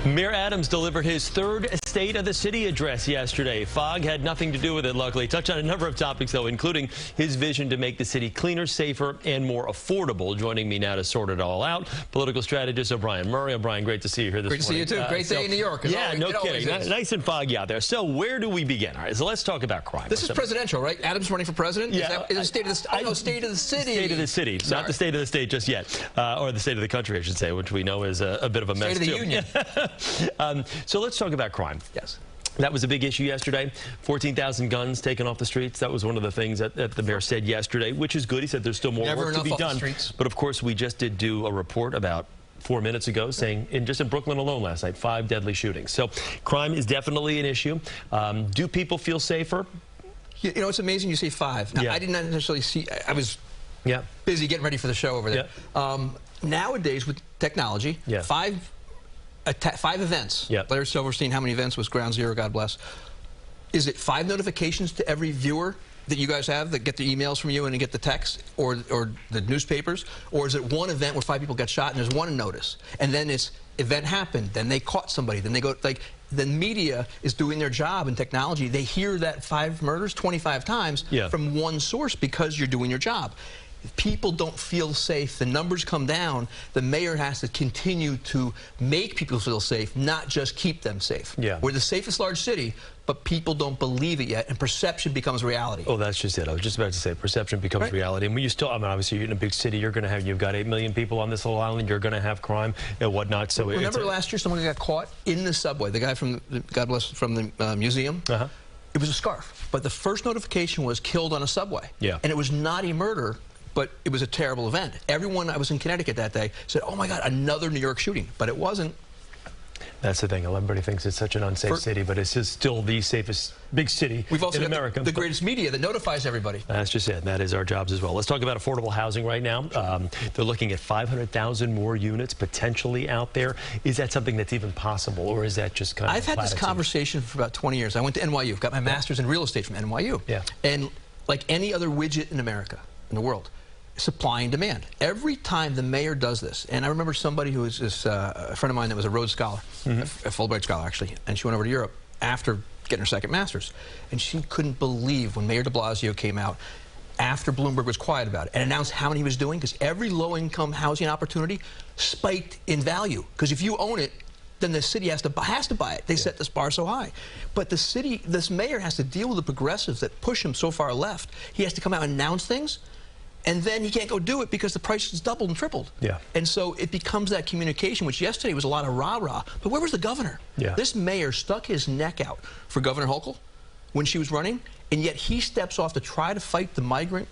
Mayor Adams delivered his third State of the City address yesterday. Fog had nothing to do with it, luckily. Touched on a number of topics, though, including his vision to make the city cleaner, safer, and more affordable. Joining me now to sort it all out, political strategist O'Brien Murray. O'Brien, great to see you here this morning. Great to see you, too. Great day in New York. Yeah, no kidding. Nice and foggy out there. So where do we begin? All right, so let's talk about crime. This is presidential, right? Adams running for president? Yeah. Is that State of the State? No, State of the City. State of the City. Sorry. Not the State of the State just yet. Or the State of the Country, I should say, which we know is a bit of a mess, State of the Union. So let's talk about crime. Yes. That was a big issue yesterday. 14,000 guns taken off the streets. That was one of the things that the mayor said yesterday, which is good. He said there's still more work to be done. But of course, we just did do a report about 4 minutes ago saying just in Brooklyn alone last night, 5 deadly shootings. So crime is definitely an issue. Do people feel safer? You know, it's amazing you say 5. Now, yeah. I did not necessarily see, I was busy getting ready for the show over there. Yeah. Nowadays, with technology, 5 events. Yep. Larry Silverstein, how many events was Ground Zero, God bless. Is it 5 notifications to every viewer that you guys have that get the emails from you and get the text or the newspapers? Or is it 1 event where 5 people got shot and there's 1 notice? And then it's event happened, then they caught somebody, then they go, like, the media is doing their job in technology. They hear that 5 murders 25 times from 1 source because you're doing your job. If people don't feel safe, the numbers come down, the mayor has to continue to make people feel safe, not just keep them safe. Yeah. We're the safest large city, but people don't believe it yet, and perception becomes reality. Oh, that's just it. I was just about to say, perception becomes reality. And when you still, I mean, obviously, you're in a big city, you've got 8 million people on this little island, you're going to have crime and whatnot. So remember last year, someone got caught in the subway, the guy from, God bless, from the museum? It was a scarf. But the first notification was killed on a subway. Yeah. And it was not a murder, but it was a terrible event. Everyone, I was in Connecticut that day, said, oh my God, another New York shooting. But it wasn't. That's the thing. Everybody thinks it's such an unsafe city, but it's just still the safest big city We've also in got America. The greatest media that notifies everybody. That's just it. That is our jobs as well. Let's talk about affordable housing right now. They're looking at 500,000 more units potentially out there. Is that something that's even possible, or is that just kind of I've had this conversation for about 20 years. I went to NYU, got my master's in real estate from NYU. Yeah. And like any other widget in America, in the world, supply and demand. Every time the mayor does this, and I remember somebody who was a friend of mine that was a Rhodes Scholar, a Fulbright Scholar actually, and she went over to Europe after getting her second master's, and she couldn't believe when Mayor de Blasio came out after Bloomberg was quiet about it and announced how many he was doing, because every low-income housing opportunity spiked in value, because if you own it, then the city has to buy it. They set this bar so high. But the city, this mayor has to deal with the progressives that push him so far left. He has to come out and announce things, and then he can't go do it because the price has doubled and tripled. Yeah. And so it becomes that communication, which yesterday was a lot of rah-rah. But where was the governor? Yeah. This mayor stuck his neck out for Governor Hochul when she was running, and yet he steps off to try to fight the migrant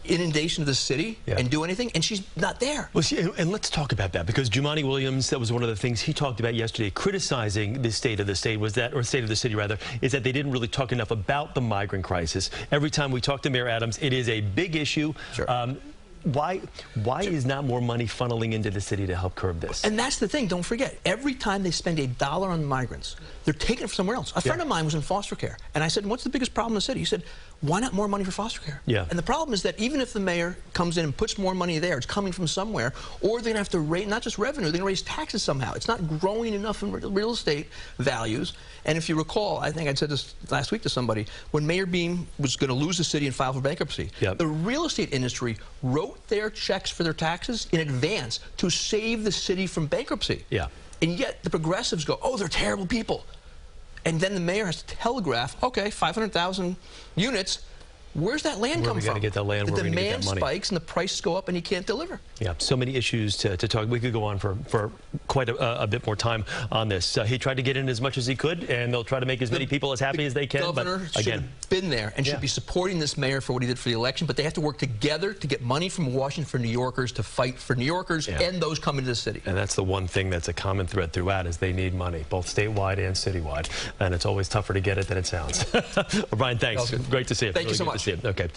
inundation of the city and do anything, and she's not there. Well, see, and let's talk about that, because Jumaane Williams, that was one of the things he talked about yesterday, criticizing the state of the state, was that, or state of the city rather, is that they didn't really talk enough about the migrant crisis. Every time we talk to Mayor Adams, it is a big issue. Sure. Why is not more money funneling into the city to help curb this? And that's the thing, don't forget, every time they spend $1 on migrants, they're taking it from somewhere else. A friend of mine was in foster care, and I said, what's the biggest problem in the city? He said, why not more money for foster care? Yeah. And the problem is that even if the mayor comes in and puts more money there, it's coming from somewhere, or they're going to have to raise, not just revenue, they're going to raise taxes somehow. It's not growing enough in real estate values. And if you recall, I think I said this last week to somebody, when Mayor Beam was going to lose the city and file for bankruptcy, the real estate industry wrote their checks for their taxes in advance to save the city from bankruptcy. Yeah. And yet the progressives go, oh, they're terrible people. And then the mayor has to telegraph, okay, 500,000 units. Where's that land come from? Where are we going to get that land? The where are we going to get demand that money? spikes and the prices go up and he can't deliver. Yeah, so many issues to talk. We could go on for quite a bit more time on this. He tried to get in as much as he could, and they'll try to make as many people as happy as they can. The governor should have been there and should be supporting this mayor for what he did for the election, but they have to work together to get money from Washington for New Yorkers, to fight for New Yorkers and those coming to the city. And that's the one thing that's a common thread throughout, is they need money, both statewide and citywide. And it's always tougher to get it than it sounds. O'Brien, thanks. Great to see you. Thank you so much. Okay.